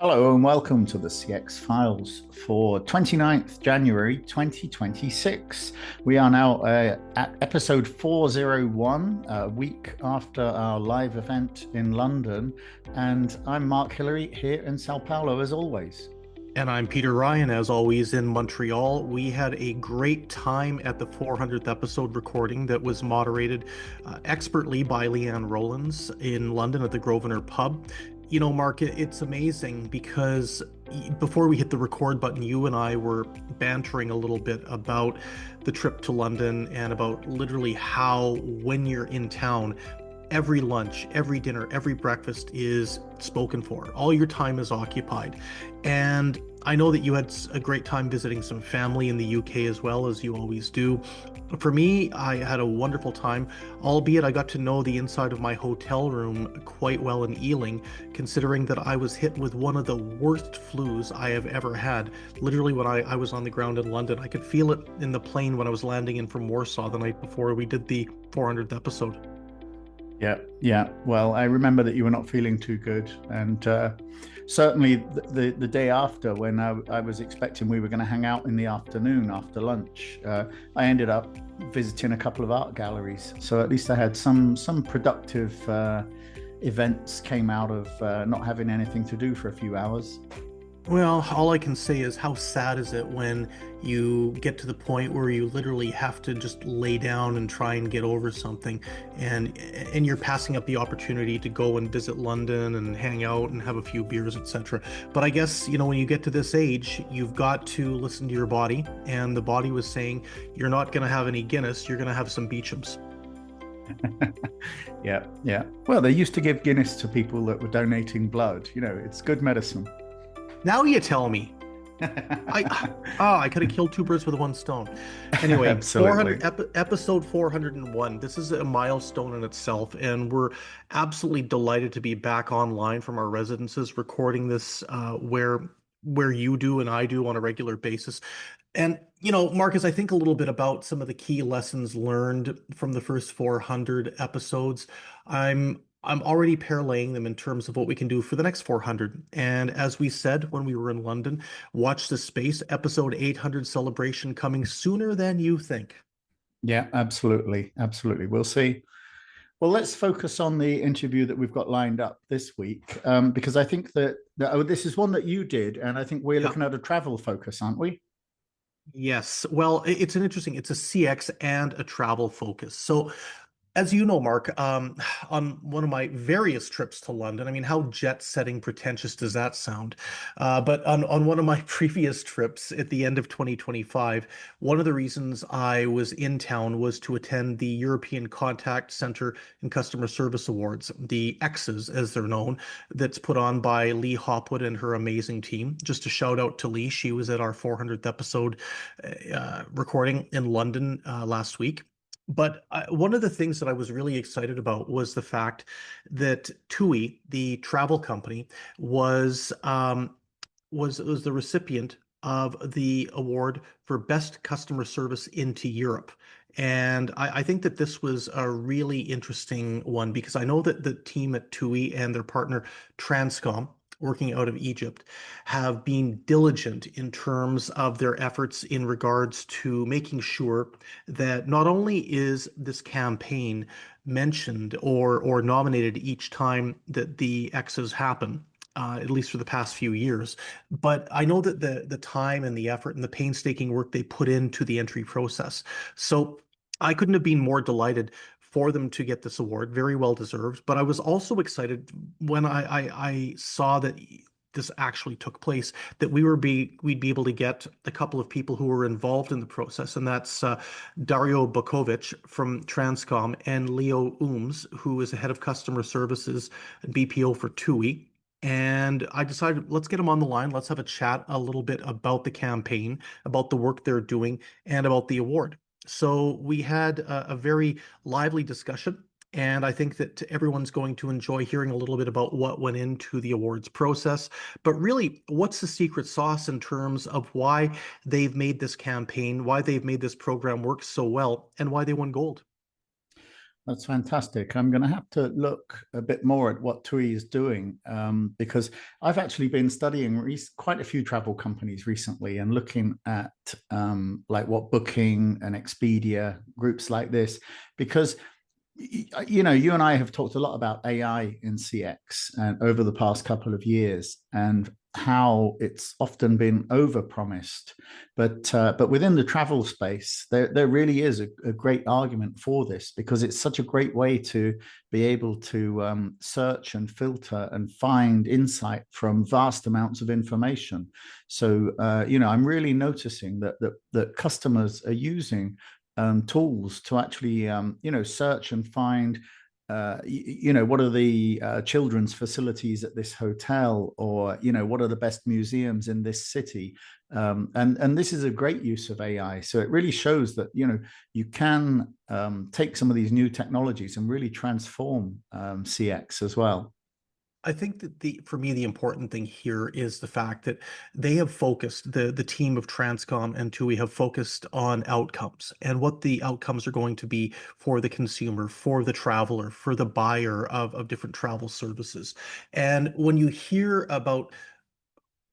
Hello and welcome to the CX Files for 29th January 2026. We are now at episode 401, a week after our live event in London. And I'm Mark Hillary here in Sao Paulo as always. And I'm Peter Ryan, as always, in Montreal. We had a great time at the 400th episode recording that was moderated expertly by Leanne Rollins in London at the Grosvenor Pub. You know, Mark, it's amazing because before we hit the record button, you and I were bantering a little bit about the trip to London and about literally how, when you're in town, every lunch, every dinner, every breakfast is spoken for. All your time is occupied. And I know that you had a great time visiting some family in the UK as well, as you always do. For me, I had a wonderful time, albeit I got to know the inside of my hotel room quite well in Ealing, considering that I was hit with one of the worst flus I have ever had. Literally, when I was on the ground in London, I could feel it in the plane when I was landing in from Warsaw the night before we did the 400th episode. Yeah. Well, I remember that you were not feeling too good, and certainly the day after, when I was expecting we were going to hang out in the afternoon after lunch, I ended up visiting a couple of art galleries. So at least I had some productive events came out of not having anything to do for a few hours. Well, all I can say is how sad is it when you get to the point where you literally have to just lay down and try and get over something, and you're passing up the opportunity to go and visit London and hang out and have a few beers, etc. But I guess, when you get to this age, you've got to listen to your body, and the body was saying you're not going to have any Guinness, you're going to have some Beecham's. Yeah. Well, they used to give Guinness to people that were donating blood. It's good medicine. Now you tell me. I could have killed two birds with one stone. Anyway, Absolutely. episode 401. This is a milestone in itself, and we're absolutely delighted to be back online from our residences, recording this where you do and I do on a regular basis. And Marcus, I think a little bit about some of the key lessons learned from the first 400 episodes. I'm already parlaying them in terms of what we can do for the next 400. And as we said when we were in London, watch the space, episode 800 celebration coming sooner than you think. Yeah, absolutely. We'll see. Well, let's focus on the interview that we've got lined up this week, because I think that this is one that you did, and I think we're Yeah. looking at a travel focus, aren't we? Yes. Well, it's a CX and a travel focus. So as you know, Mark, on one of my various trips to London, I mean, how jet-setting pretentious does that sound? But on one of my previous trips at the end of 2025, one of the reasons I was in town was to attend the European Contact Center and Customer Service Awards, the ECCCSAs as they're known, that's put on by Leigh Hopwood and her amazing team. Just a shout out to Leigh. She was at our 400th episode recording in London last week. But one of the things that I was really excited about was the fact that TUI, the travel company, was was the recipient of the award for best customer service into Europe. And I think that this was a really interesting one because I know that the team at TUI and their partner Transcom, working out of Egypt, have been diligent in terms of their efforts in regards to making sure that not only is this campaign mentioned or nominated each time that the X's happen, at least for the past few years. But I know that the time and the effort and the painstaking work they put into the entry process. So I couldn't have been more delighted for them to get this award, very well deserved. But I was also excited when I saw that this actually took place, that we'd be able to get a couple of people who were involved in the process, and that's Dario Bakovic from Transcom and Leo Ooms, who is the head of customer services and BPO for TUI. And I decided, let's get them on the line. Let's have a chat a little bit about the campaign, about the work they're doing, and about the award. So we had a very lively discussion, and I think that everyone's going to enjoy hearing a little bit about what went into the awards process. But really, what's the secret sauce in terms of why they've made this campaign, why they've made this program work so well, and why they won gold? That's fantastic. I'm going to have to look a bit more at what TUI is doing, because I've actually been studying quite a few travel companies recently and looking at like what Booking and Expedia, groups like this, because you and I have talked a lot about AI in CX and over the past couple of years, and how it's often been overpromised. But within the travel space, there really is a great argument for this, because it's such a great way to be able to search and filter and find insight from vast amounts of information. So I'm really noticing that customers are using tools to actually search and find what are the children's facilities at this hotel, or what are the best museums in this city. And this is a great use of AI. So it really shows that you can take some of these new technologies and really transform CX as well. I think that for me, the important thing here is the fact that they have focused, the team of Transcom and TUI have focused on outcomes and what the outcomes are going to be for the consumer, for the traveler, for the buyer of different travel services. And when you hear about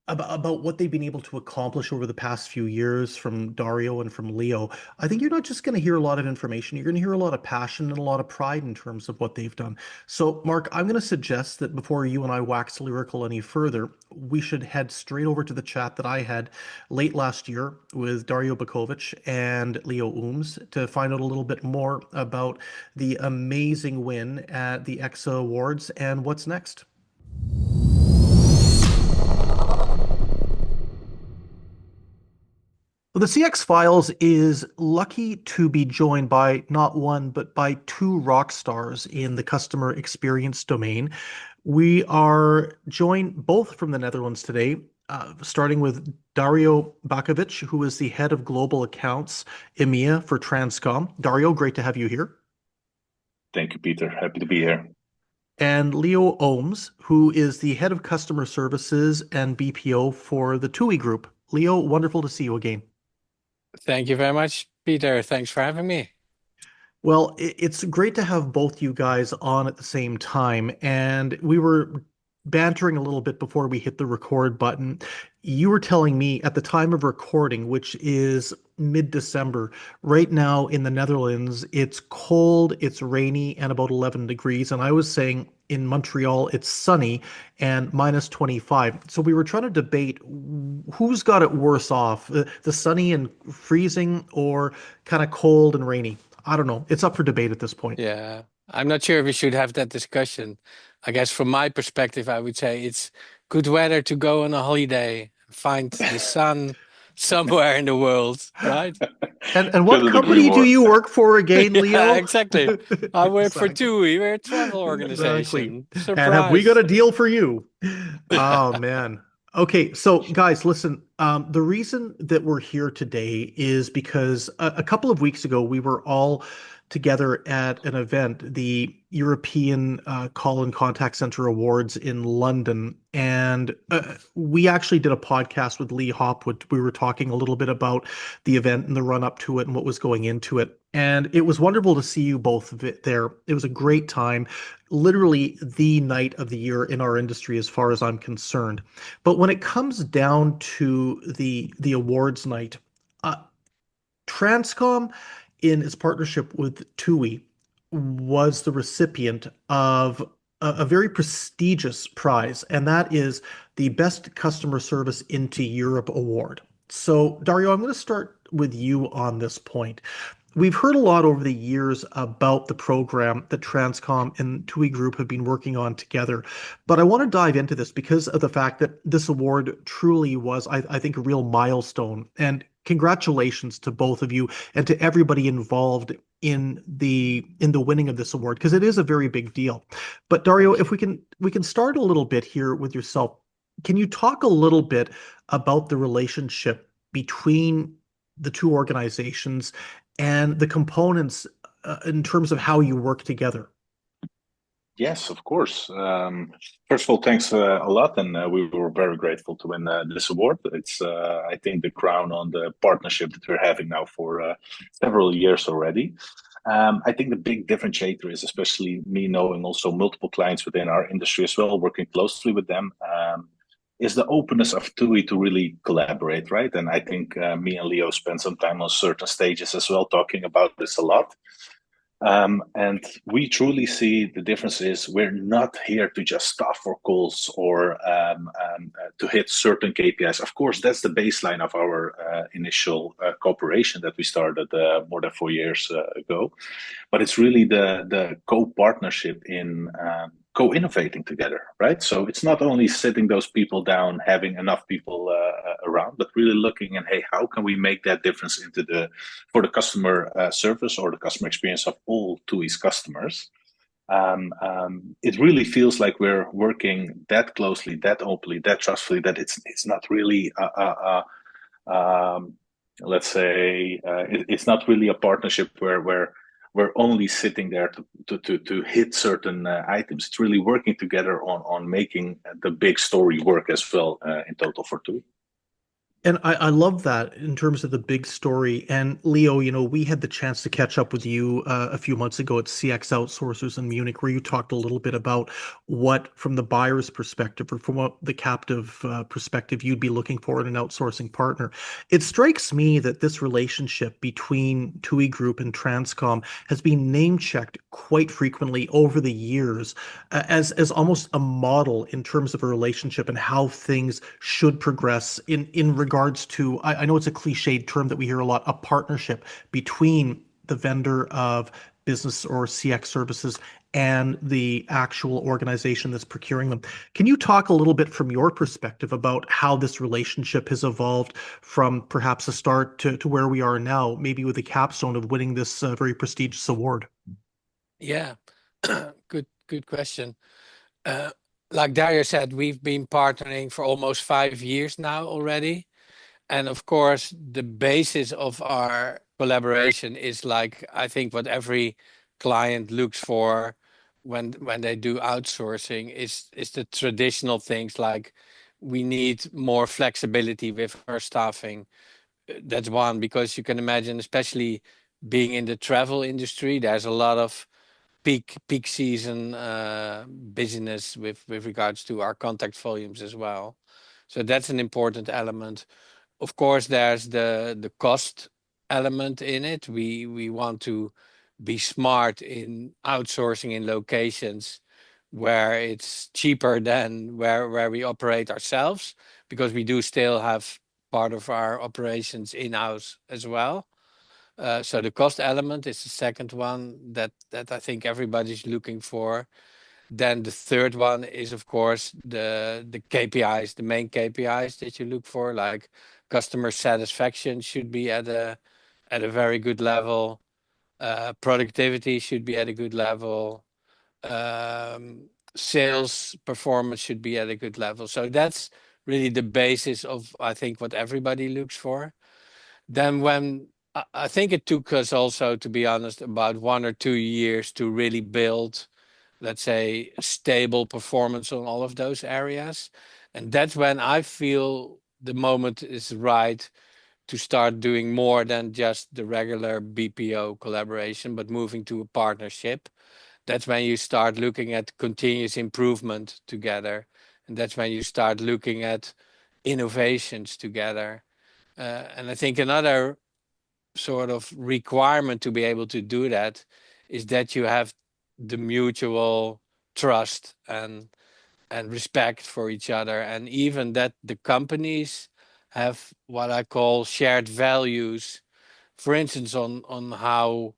what they've been able to accomplish over the past few years from Dario and from Leo, I think you're not just going to hear a lot of information. You're going to hear a lot of passion and a lot of pride in terms of what they've done. So, Mark, I'm going to suggest that before you and I wax lyrical any further, we should head straight over to the chat that I had late last year with Dario Bakovic and Leo Ooms to find out a little bit more about the amazing win at the EXA Awards and what's next. Well, the CX Files is lucky to be joined by not one, but by two rock stars in the customer experience domain. We are joined both from the Netherlands today, starting with Dario Bakovic, who is the head of global accounts EMEA for Transcom. Dario, great to have you here. Thank you, Peter. Happy to be here. And Leo Ooms, who is the head of customer services and BPO for the TUI Group. Leo, wonderful to see you again. Thank you very much, Peter. Thanks for having me. Well, it's great to have both you guys on at the same time. And we were bantering a little bit before we hit the record button. You were telling me at the time of recording, which is mid-December, right now in the Netherlands, it's cold, it's rainy, and about 11 degrees. And I was saying in Montreal, it's sunny and minus 25. So we were trying to debate who's got it worse off, the sunny and freezing or kind of cold and rainy. I don't know. It's up for debate at this point. Yeah, I'm not sure if we should have that discussion. I guess from my perspective, I would say it's good weather to go on a holiday, find the sun somewhere in the world, right? And what Couldn't agree company do more. you work for again, Yeah, Leo? exactly. I work for Exactly. TUI. We're a travel Exactly. organization. And have we got Surprise. a deal for you? Oh man. Okay, so guys, listen. The reason that we're here today is because a couple of weeks ago we were all together at an event, the European Call and Contact Center Awards in London, and we actually did a podcast with Leigh Hopwood. We were talking a little bit about the event and the run up to it and what was going into it. And it was wonderful to see you both there. It was a great time, literally the night of the year in our industry, as far as I'm concerned. But when it comes down to the awards night, uh, Transcom, in its partnership with TUI, was the recipient of a very prestigious prize, and that is the Best Customer Service into Europe Award. So, Dario, I'm going to start with you on this point. We've heard a lot over the years about the program that Transcom and TUI Group have been working on together, but I want to dive into this because of the fact that this award truly was, I think, a real milestone. And congratulations to both of you and to everybody involved in the winning of this award, because it is a very big deal. But Dario, if we can start a little bit here with yourself. Can you talk a little bit about the relationship between the two organizations and the components in terms of how you work together? Yes, of course. First of all, thanks a lot, and we were very grateful to win this award. It's, I think, the crown on the partnership that we're having now for several years already. I think the big differentiator is, especially me knowing also multiple clients within our industry as well, working closely with them, is the openness of TUI to really collaborate, right? And I think me and Leo spent some time on certain stages as well talking about this a lot. And we truly see the difference is we're not here to just staff for calls or to hit certain KPIs. Of course, that's the baseline of our initial cooperation that we started more than 4 years ago. But it's really the co-partnership in co-innovating together, right? So it's not only sitting those people down, having enough people around, but really looking at, hey, how can we make that difference for the customer service or the customer experience of all TUI's customers? It really feels like we're working that closely, that openly, that trustfully, that it's not really let's say it's not really a partnership where we're only sitting there to hit certain items. It's really working together on making the big story work as well in total for TUI. And I love that in terms of the big story. And Leo, we had the chance to catch up with you a few months ago at CX Outsourcers in Munich, where you talked a little bit about what, from the buyer's perspective or from what the captive perspective, you'd be looking for in an outsourcing partner. It strikes me that this relationship between TUI Group and Transcom has been name-checked quite frequently over the years as almost a model in terms of a relationship and how things should progress in regards to, I know it's a cliched term that we hear a lot, a partnership between the vendor of business or CX services and the actual organization that's procuring them. Can you talk a little bit from your perspective about how this relationship has evolved from perhaps a start to where we are now, maybe with the capstone of winning this very prestigious award? Yeah, good question. Like Dario said, we've been partnering for almost 5 years now already. And of course, the basis of our collaboration is like, I think what every client looks for when they do outsourcing is the traditional things like we need more flexibility with our staffing. That's one, because you can imagine, especially being in the travel industry, there's a lot of peak season business with regards to our contact volumes as well. So that's an important element. Of course, there's the cost element in it. We want to be smart in outsourcing in locations where it's cheaper than where we operate ourselves, because we do still have part of our operations in-house as well. So the cost element is the second one that I think everybody's looking for. Then the third one is, of course, the KPIs, the main KPIs that you look for, like customer satisfaction should be at a very good level. Productivity should be at a good level. Sales performance should be at a good level. So that's really the basis of, I think, what everybody looks for. Then when I think it took us also, to be honest, about 1 or 2 years to really build, let's say, a stable performance on all of those areas. And that's when I feel the moment is right to start doing more than just the regular BPO collaboration, but moving to a partnership. That's when you start looking at continuous improvement together. And that's when you start looking at innovations together. And I think another sort of requirement to be able to do that is that you have the mutual trust and respect for each other, and even that the companies have what I call shared values, for instance, on how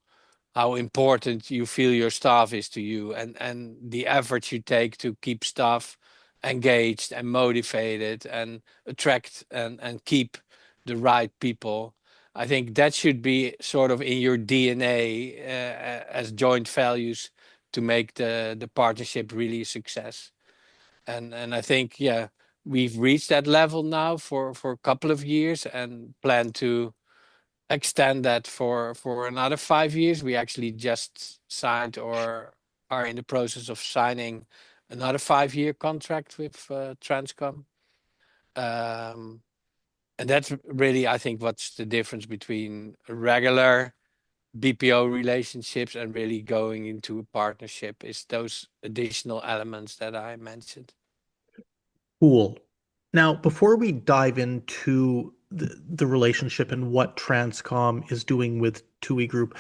important you feel your staff is to you, and the effort you take to keep staff engaged and motivated and attract and keep the right people. I think that should be sort of in your DNA as joint values to make the partnership really a success. And I think, yeah, we've reached that level now for a couple of years and plan to extend that for another 5 years. We actually just signed or are in the process of signing another 5-year contract with Transcom. And that's really, I think, what's the difference between a regular BPO relationships and really going into a partnership is those additional elements that I mentioned. Cool. Now, before we dive into the relationship and what Transcom is doing with TUI Group,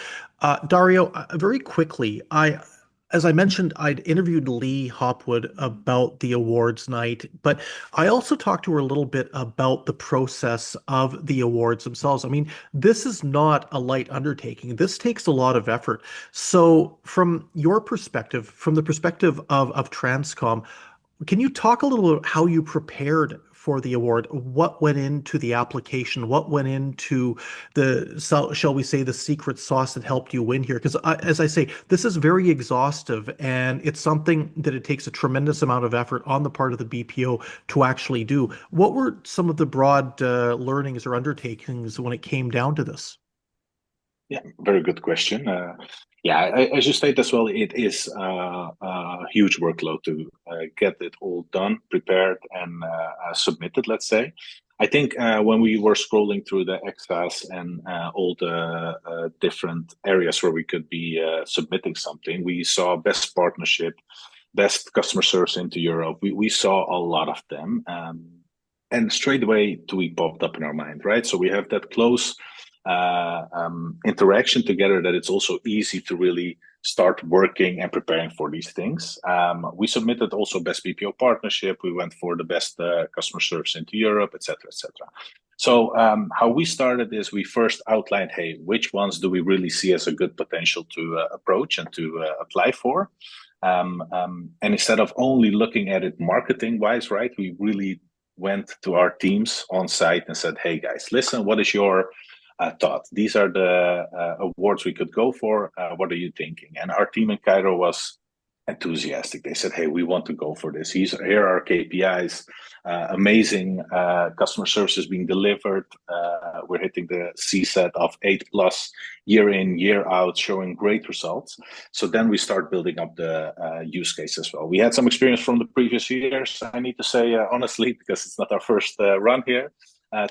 Dario, very quickly, as I mentioned, I'd interviewed Leigh Hopwood about the awards night, but I also talked to her a little bit about the process of the awards themselves. I mean, this is not a light undertaking. This takes a lot of effort. So, from your perspective, from the perspective of Transcom, can you talk a little about how you prepared for the award? What went into the application? What went into shall we say, the secret sauce that helped you win here? Because as I say, this is very exhaustive and it's something that it takes a tremendous amount of effort on the part of the BPO to actually do. What were some of the broad learnings or undertakings when it came down to this? Yeah, very good question. As you state as well, it is a huge workload to get it all done, prepared, and submitted, let's say. I think when we were scrolling through the XAS and all the different areas where we could be submitting something, we saw best partnership, best customer service into Europe. We saw a lot of them. And straight away, TUI popped up in our mind, right? So we have that close interaction together that it's also easy to really start working and preparing for these things. We submitted also best BPO partnership. We went for the best customer service into Europe, etc., etc. So how we started is we first outlined, hey, which ones do we really see as a good potential to approach and to apply for? And instead of only looking at it marketing wise, right, we really went to our teams on site and said, hey guys, listen, what is your thought? These are the awards we could go for. What are you thinking? And our team in Cairo was enthusiastic. They said, hey, we want to go for this. Here are our KPIs, amazing customer services being delivered. We're hitting the CSAT of 8+ year in, year out, showing great results. So then we start building up the use case as well. We had some experience from the previous years, I need to say honestly, because it's not our first run here.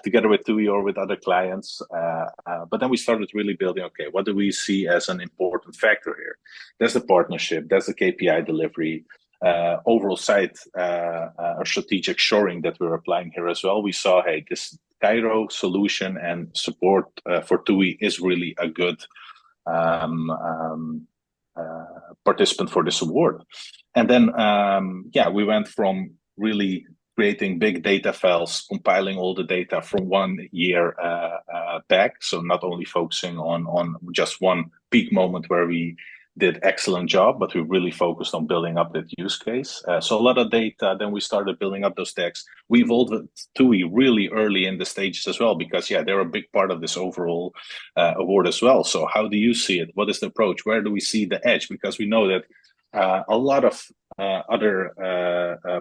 Together with TUI or with other clients. But then we started really building, okay, what do we see as an important factor here? There's the partnership, there's the KPI delivery, overall site or strategic shoring that we're applying here as well. We saw, hey, this Cairo solution and support for TUI is really a good participant for this award. And then, we went from really creating big data files, compiling all the data from 1 year back. So not only focusing on just one peak moment where we did excellent job, but we really focused on building up that use case. So a lot of data, then we started building up those decks. We evolved TUI really early in the stages as well, because they're a big part of this overall award as well. So how do you see it? What is the approach? Where do we see the edge? Because we know that a lot of other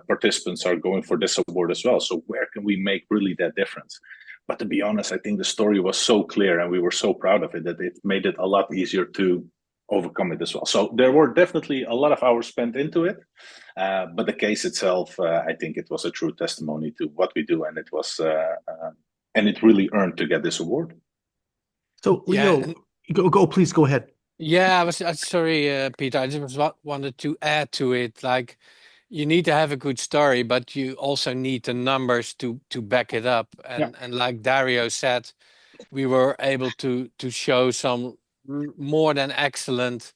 participants are going for this award as well. So where can we make really that difference? But to be honest, I think the story was so clear and we were so proud of it that it made it a lot easier to overcome it as well. So there were definitely a lot of hours spent into it. But the case itself, I think it was a true testimony to what we do. And it was, and it really earned to get this award. So Leo, please go ahead. Yeah, I was sorry, Peter. I just wanted to add to it. Like, you need to have a good story, but you also need the numbers to back it up. And like Dario said, we were able to show some more than excellent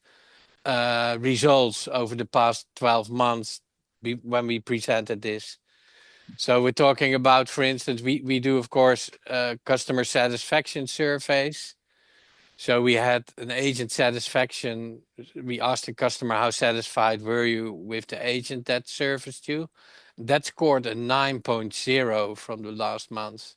results over the past 12 months when we presented this. So we're talking about, for instance, we do, of course, customer satisfaction surveys. So we had an agent satisfaction. We asked the customer, how satisfied were you with the agent that serviced you? That scored a 9.0 from the last month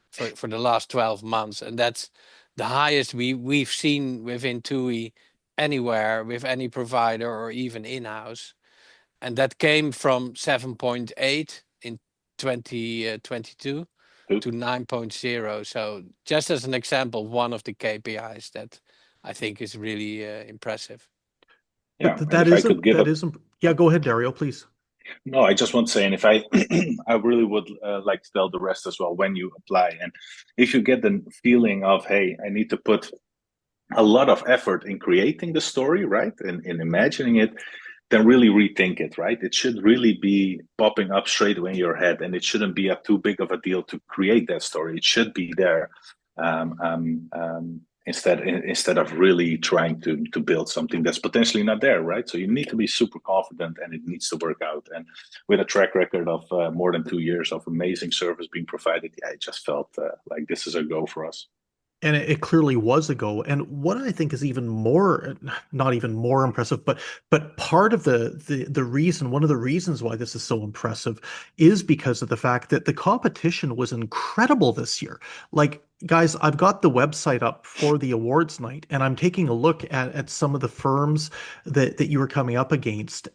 for the last 12 months. And that's the highest we've seen within TUI anywhere with any provider or even in-house. And that came from 7.8 in 2022 to 9.0. So just as an example, one of the KPIs that I think is really impressive. Yeah, go ahead, Dario, please. No, I just want to say, and if I really would like to tell the rest as well, when you apply, and if you get the feeling of, hey, I need to put a lot of effort in creating the story, right, and in imagining it, then really rethink it, right? It should really be popping up straight away in your head, and it shouldn't be too big of a deal to create that story. It should be there, instead of really trying to build something that's potentially not there, right? So you need to be super confident, and it needs to work out. And with a track record of more than 2 years of amazing service being provided, yeah, it just felt like this is a go for us. And it clearly was a go. And what I think is even more, not even more impressive, but part of the reason, one of the reasons why this is so impressive is because of the fact that the competition was incredible this year. Like, guys, I've got the website up for the awards night, and I'm taking a look at some of the firms that you were coming up against.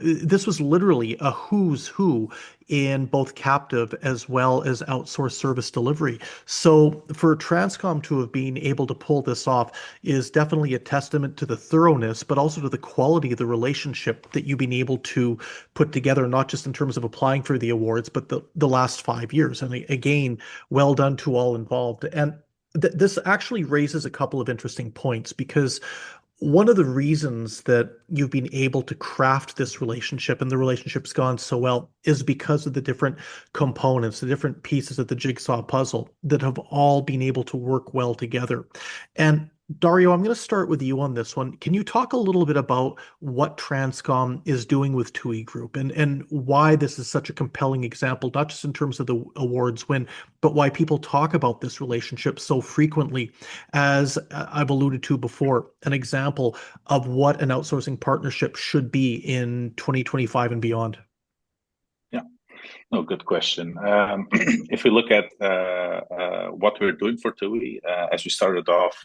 This was literally a who's who in both captive as well as outsourced service delivery. So for Transcom to have been able to pull this off is definitely a testament to the thoroughness, but also to the quality of the relationship that you've been able to put together, not just in terms of applying for the awards, but the last 5 years. And again, well done to all involved. And this actually raises a couple of interesting points, because one of the reasons that you've been able to craft this relationship and the relationship's gone so well is because of the different components, the different pieces of the jigsaw puzzle that have all been able to work well together. And Dario, I'm going to start with you on this one. Can you talk a little bit about what Transcom is doing with TUI Group, and why this is such a compelling example, not just in terms of the awards win, but why people talk about this relationship so frequently as I've alluded to before, an example of what an outsourcing partnership should be in 2025 and beyond? Yeah, no, good question. If we look at what we're doing for TUI, as we started off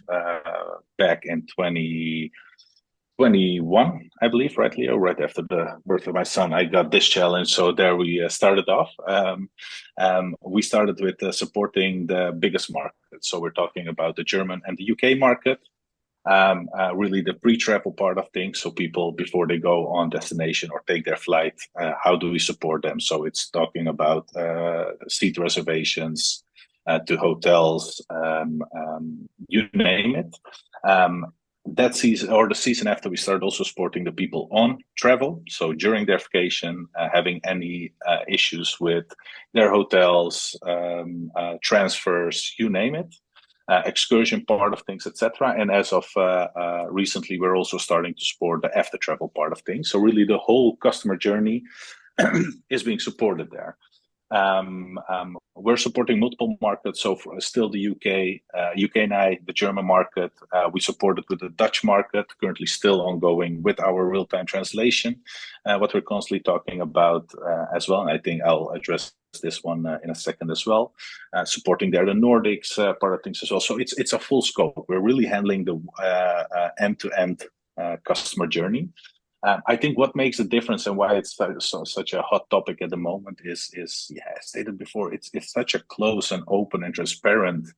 back in 2021, I believe, right, Leo? Right after the birth of my son, I got this challenge. So there we started off. We started with supporting the biggest market. So we're talking about the German and the UK market. Really the pre-travel part of things. So people, before they go on destination or take their flight, how do we support them? So it's talking about seat reservations to hotels, you name it. That season, or the season after, we started also supporting the people on travel. So during their vacation, having any issues with their hotels, transfers, you name it. Excursion part of things, etc. And as of recently, we're also starting to support the after travel part of things. So really the whole customer journey is being supported there. We're supporting multiple markets. So for still the UK and the German market, we supported with the Dutch market, currently still ongoing with our real-time translation, what we're constantly talking about as well. And I think I'll address this one in a second as well. Supporting there the Nordics part of things as well. So it's a full scope. We're really handling the end-to-end customer journey. I think what makes a difference and why it's such a hot topic at the moment is yeah, as stated before, it's such a close and open and transparent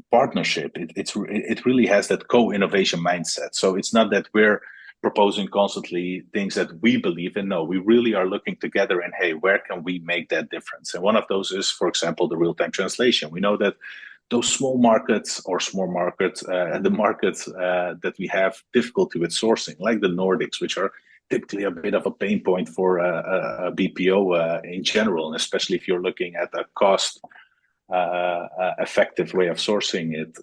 partnership. It really has that co-innovation mindset. So it's not that we're proposing constantly things that we believe in. No, we really are looking together and, hey, where can we make that difference? And one of those is, for example, the real-time translation. We know that those small markets, the markets that we have difficulty with sourcing, like the Nordics, which are typically a bit of a pain point for a BPO in general, and especially if you're looking at a cost effective way of sourcing it.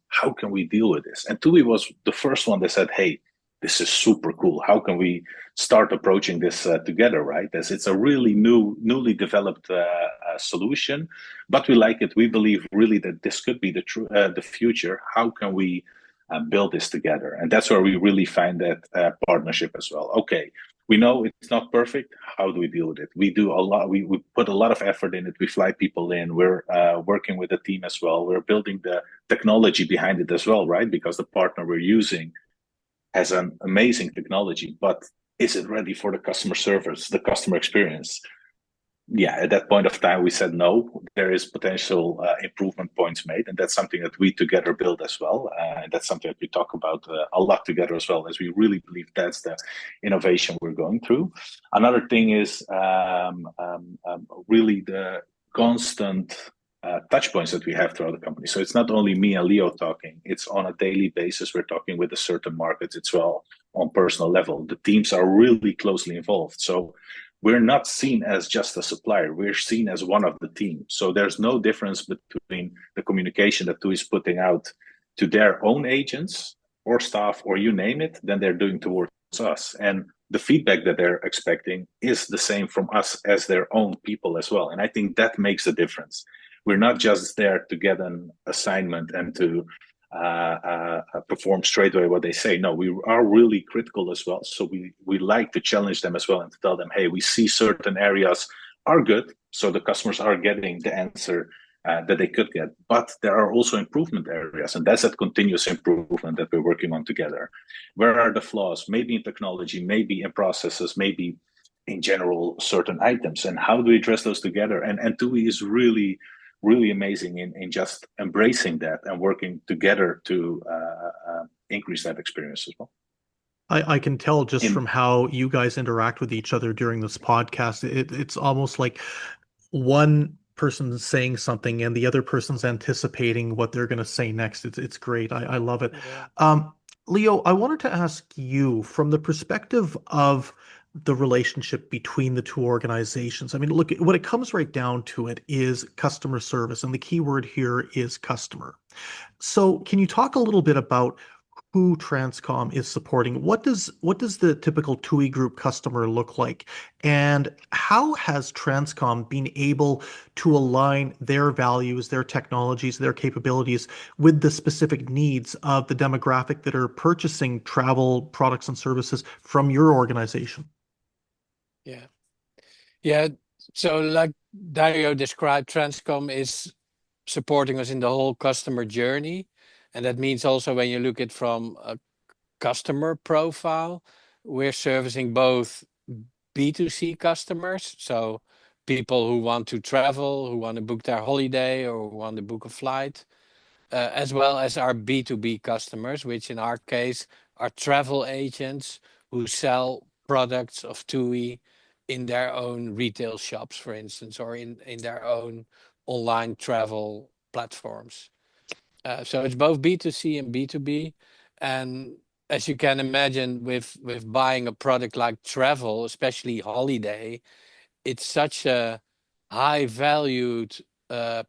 How can we deal with this? And TUI was the first one that said, hey, this is super cool. How can we start approaching this together, right? As it's a really newly developed solution, but we like it. We believe really that this could be the future. How can we build this together? And that's where we really find that partnership as well. Okay, we know it's not perfect. How do we deal with it? We do a lot. We put a lot of effort in it. We fly people in. We're working with the team as well. We're building the technology behind it as well, right? Because the partner we're using has an amazing technology, but is it ready for the customer service, the customer experience? Yeah, at that point of time, we said no. There is potential improvement points made, and that's something that we together build as well. And that's something that we talk about a lot together as well, as we really believe that's the innovation we're going through. Another thing is really the constant touch points that we have throughout the company. So it's not only me and Leo talking, it's on a daily basis. We're talking with a certain markets as well on personal level. The teams are really closely involved. So we're not seen as just a supplier. We're seen as one of the team. So there's no difference between the communication that TUI is putting out to their own agents or staff or you name it, than they're doing towards us. And the feedback that they're expecting is the same from us as their own people as well. And I think that makes a difference. We're not just there to get an assignment and to perform straight away what they say. No, we are really critical as well. So we like to challenge them as well and to tell them, hey, we see certain areas are good. So the customers are getting the answer that they could get. But there are also improvement areas. And that's that continuous improvement that we're working on together. Where are the flaws? Maybe in technology, maybe in processes, maybe in general certain items. And how do we address those together? And TUI is really amazing in just embracing that and working together to increase that experience as well. I can tell just from how you guys interact with each other during this podcast, it's almost like one person saying something and the other person's anticipating what they're going to say next. It's great. I love it. Yeah. Leo, I wanted to ask you from the perspective of the relationship between the two organizations. I mean, look, what it comes right down to it is customer service, and the key word here is customer. So can you talk a little bit about who Transcom is supporting? What does the typical TUI Group customer look like? And how has Transcom been able to align their values, their technologies, their capabilities with the specific needs of the demographic that are purchasing travel products and services from your organization? Yeah. Yeah. So like Dario described, Transcom is supporting us in the whole customer journey. And that means also when you look at from a customer profile, we're servicing both B2C customers, so people who want to travel, who want to book their holiday or who want to book a flight, as well as our B2B customers, which in our case are travel agents who sell products of TUI in their own retail shops, for instance, or in their own online travel platforms. So it's both B2C and B2B. And as you can imagine, with buying a product like travel, especially holiday, it's such a high valued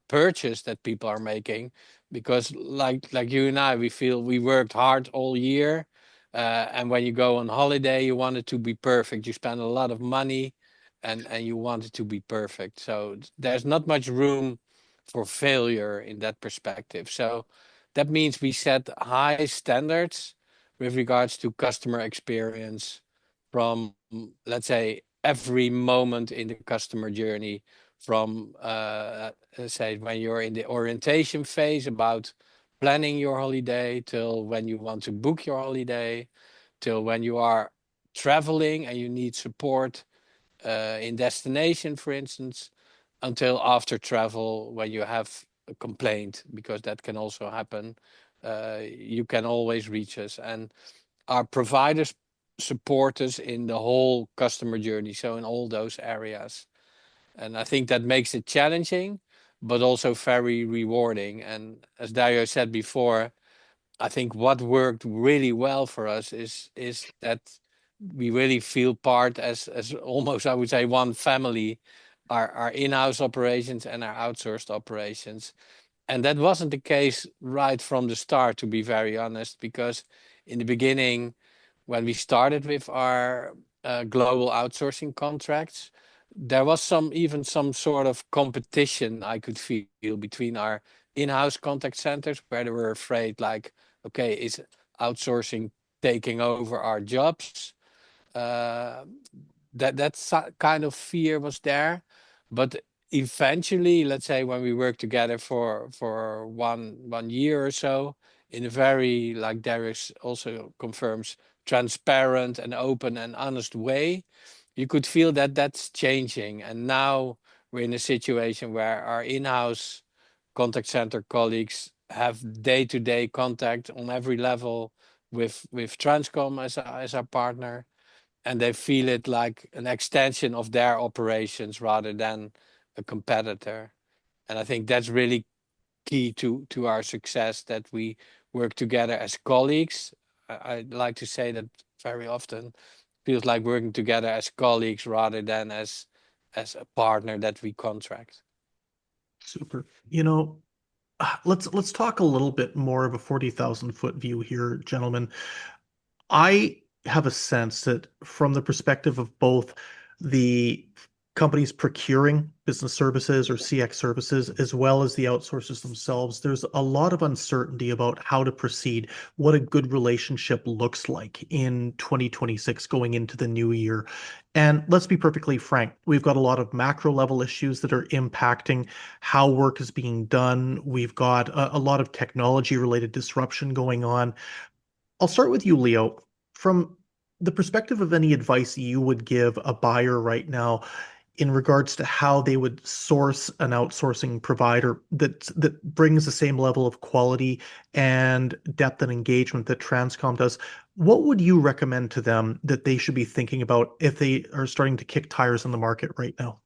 purchase that people are making because like you and I, we feel we worked hard all year. And when you go on holiday, you want it to be perfect. You spend a lot of money and you want it to be perfect. So there's not much room for failure in that perspective. So that means we set high standards with regards to customer experience from, let's say, every moment in the customer journey, from say when you're in the orientation phase about planning your holiday, till when you want to book your holiday, till when you are traveling and you need support in destination, for instance, until after travel when you have a complaint, because that can also happen. You can always reach us, and our providers support us in the whole customer journey, so in all those areas. And I think that makes it challenging, but also very rewarding. And as Dario said before, I think what worked really well for us is that we really feel part as almost, I would say, one family, our in-house operations and our outsourced operations. And that wasn't the case right from the start, to be very honest, because in the beginning, when we started with our global outsourcing contracts, there was even some sort of competition I could feel between our in-house contact centers, where they were afraid, like, okay, is outsourcing taking over our jobs? That kind of fear was there, but eventually, let's say when we worked together for one year or so, in a very, like Darius also confirms, transparent and open and honest way, you could feel that that's changing. And now we're in a situation where our in-house contact center colleagues have day-to-day contact on every level with Transcom as our partner, and they feel it like an extension of their operations rather than a competitor. And I think that's really key to our success, that we work together as colleagues. I like to say that very often feels like working together as colleagues rather than as a partner that we contract. Super. Let's talk a little bit more of a 40,000-foot view here, gentlemen. I have a sense that from the perspective of both the companies procuring business services or CX services, as well as the outsourcers themselves, there's a lot of uncertainty about how to proceed, what a good relationship looks like in 2026 going into the new year. And let's be perfectly frank, we've got a lot of macro level issues that are impacting how work is being done. We've got a lot of technology related disruption going on. I'll start with you, Leo. From the perspective of any advice you would give a buyer right now in regards to how they would source an outsourcing provider that brings the same level of quality and depth and engagement that Transcom does, what would you recommend to them that they should be thinking about if they are starting to kick tires on the market right now?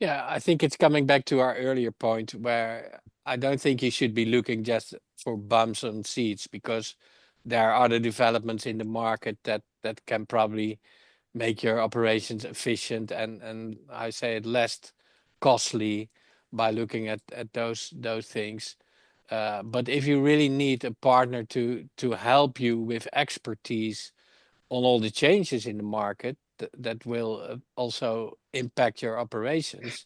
Yeah, I think it's coming back to our earlier point where I don't think you should be looking just for bumps on seats, because there are other developments in the market that can probably make your operations efficient and I say it less costly by looking at those things. But if you really need a partner to help you with expertise on all the changes in the market that will also impact your operations,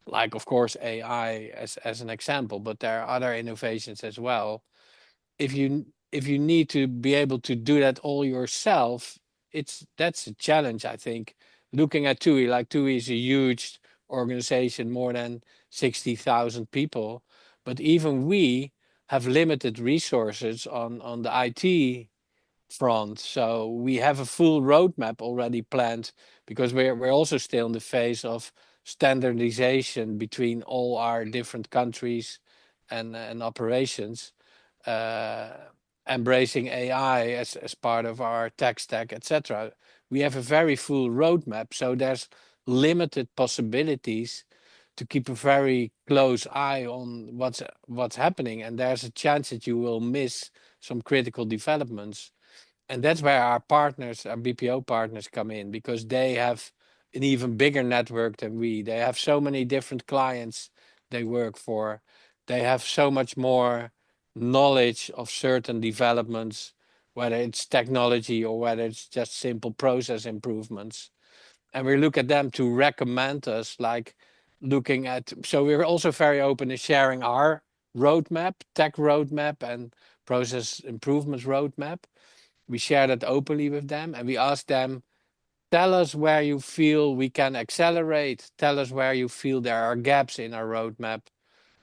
like of course AI as an example, but there are other innovations as well. If you need to be able to do that all yourself, that's a challenge, I think. Looking at TUI, like TUI is a huge organization, more than 60,000 people, but even we have limited resources on the IT front. So we have a full roadmap already planned, because we're also still in the phase of standardization between all our different countries and operations, uh, embracing AI as part of our tech stack, etc. We have a very full roadmap, so there's limited possibilities to keep a very close eye on what's happening, and there's a chance that you will miss some critical developments. And that's where our partners, our BPO partners, come in, because they have an even bigger network than we. They have so many different clients they work for. They have so much more knowledge of certain developments, whether it's technology or whether it's just simple process improvements. And we look at them to recommend us, like looking at, so we're also very open in sharing our roadmap, tech roadmap and process improvements roadmap. We share that openly with them, and we ask them, tell us where you feel we can accelerate, tell us where you feel there are gaps in our roadmap.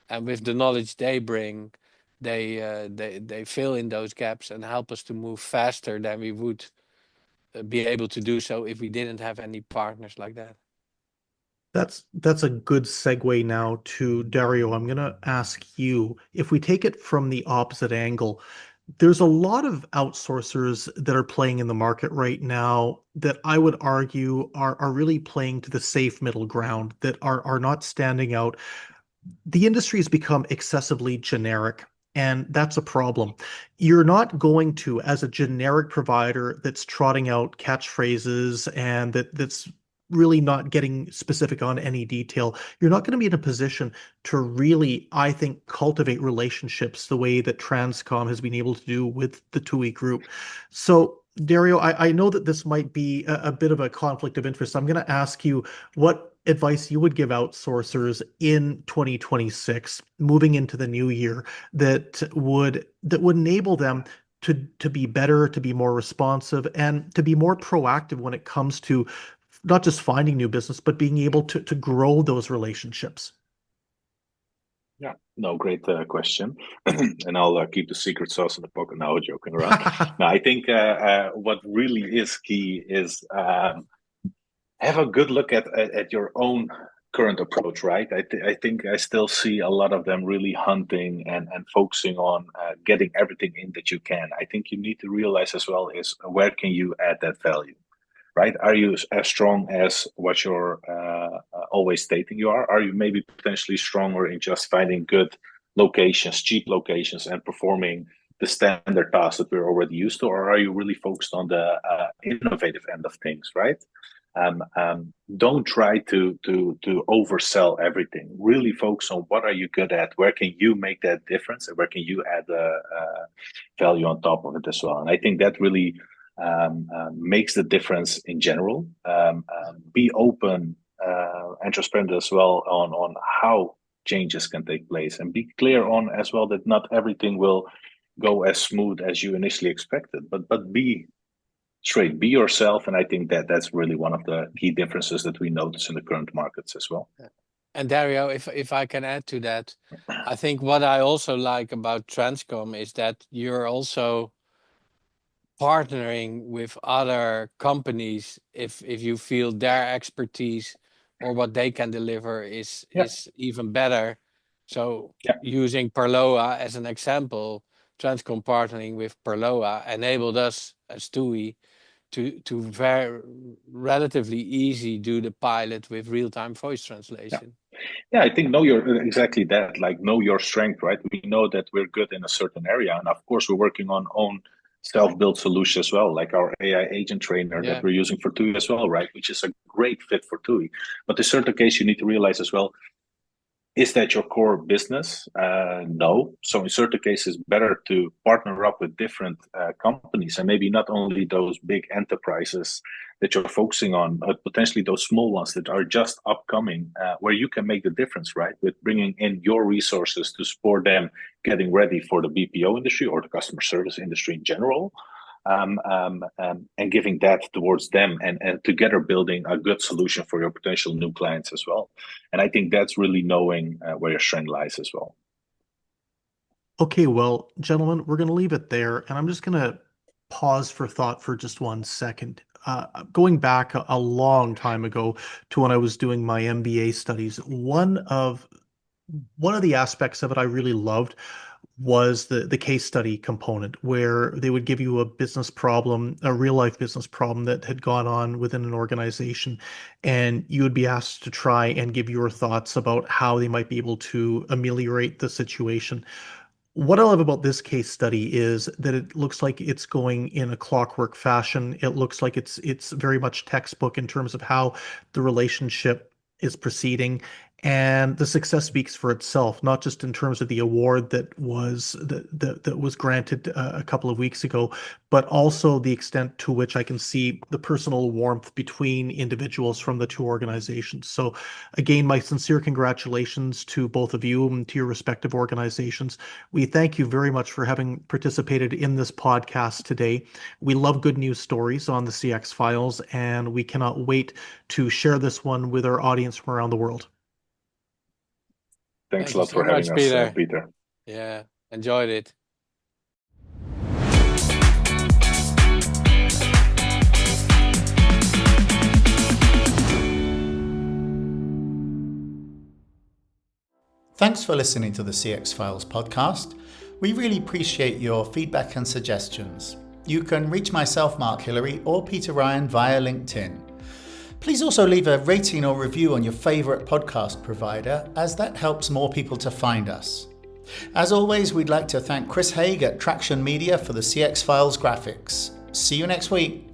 And with the knowledge they bring, they fill in those gaps and help us to move faster than we would be able to do so if we didn't have any partners like that. That's a good segue now to Dario. I'm going to ask you, if we take it from the opposite angle, there's a lot of outsourcers that are playing in the market right now that I would argue are really playing to the safe middle ground, that are not standing out. The industry has become excessively generic, and that's a problem. You're not going to, as a generic provider that's trotting out catchphrases and that's really not getting specific on any detail, you're not going to be in a position to really, I think, cultivate relationships the way that Transcom has been able to do with the TUI group. So, Dario, I know that this might be a bit of a conflict of interest. I'm going to ask you what advice you would give outsourcers in 2026, moving into the new year, that would enable them to be better, to be more responsive, and to be more proactive when it comes to not just finding new business, but being able to grow those relationships. Yeah, no, great question. And I'll keep the secret sauce in the pocket now, joking around. Now, I think what really is key is have a good look at your own current approach, right? I think I still see a lot of them really hunting and focusing on getting everything in that you can. I think you need to realize as well is where can you add that value, right? Are you as strong as what your always stating you are? Are you maybe potentially stronger in just finding good locations, cheap locations, and performing the standard tasks that we're already used to? Or are you really focused on the innovative end of things, right? Don't try to oversell everything. Really focus on what are you good at, where can you make that difference, and where can you add value on top of it as well. And I think that really makes the difference in general. Be open and transparent as well on how changes can take place, and be clear on as well that not everything will go as smooth as you initially expected, but be straight, be yourself. And I think that's really one of the key differences that we notice in the current markets as well. And Dario, if I can add to that, I think what I also like about Transcom is that you're also partnering with other companies if you feel their expertise or what they can deliver is even better. So using Parloa as an example, Transcom partnering with Parloa enabled us as TUI to very relatively easy do the pilot with real-time voice translation. Yeah, I think know your strength, right? We know that we're good in a certain area, and of course we're working on own self-built solution as well, like our AI agent trainer that we're using for TUI as well, right? Which is a great fit for TUI. But in certain case, you need to realize as well, is that your core business? No. So in certain cases, better to partner up with different companies, and maybe not only those big enterprises that you're focusing on, but potentially those small ones that are just upcoming, where you can make the difference, right? With bringing in your resources to support them getting ready for the BPO industry or the customer service industry in general. And giving that towards them and together building a good solution for your potential new clients as well. And I think that's really knowing where your strength lies as well. Okay, well, gentlemen, we're going to leave it there. And I'm just going to pause for thought for just 1 second. Going back a long time ago to when I was doing my MBA studies, one of the aspects of it I really loved was the case study component, where they would give you a business problem, a real life business problem that had gone on within an organization, and you would be asked to try and give your thoughts about how they might be able to ameliorate the situation. What I love about this case study is that it looks like it's going in a clockwork fashion. It looks like it's very much textbook in terms of how the relationship is proceeding, and the success speaks for itself, not just in terms of the award that was granted a couple of weeks ago, but also the extent to which I can see the personal warmth between individuals from the two organizations. So again, my sincere congratulations to both of you and to your respective organizations. We thank you very much for having participated in this podcast today. We love good news stories on the CX Files, and we cannot wait to share this one with our audience from around the world. Thanks a lot for having us, Peter. Yeah, enjoyed it. Thanks for listening to the CX Files podcast. We really appreciate your feedback and suggestions. You can reach myself, Mark Hillary, or Peter Ryan via LinkedIn. Please also leave a rating or review on your favourite podcast provider, as that helps more people to find us. As always, we'd like to thank Chris Haig at Traction Media for the CX Files graphics. See you next week.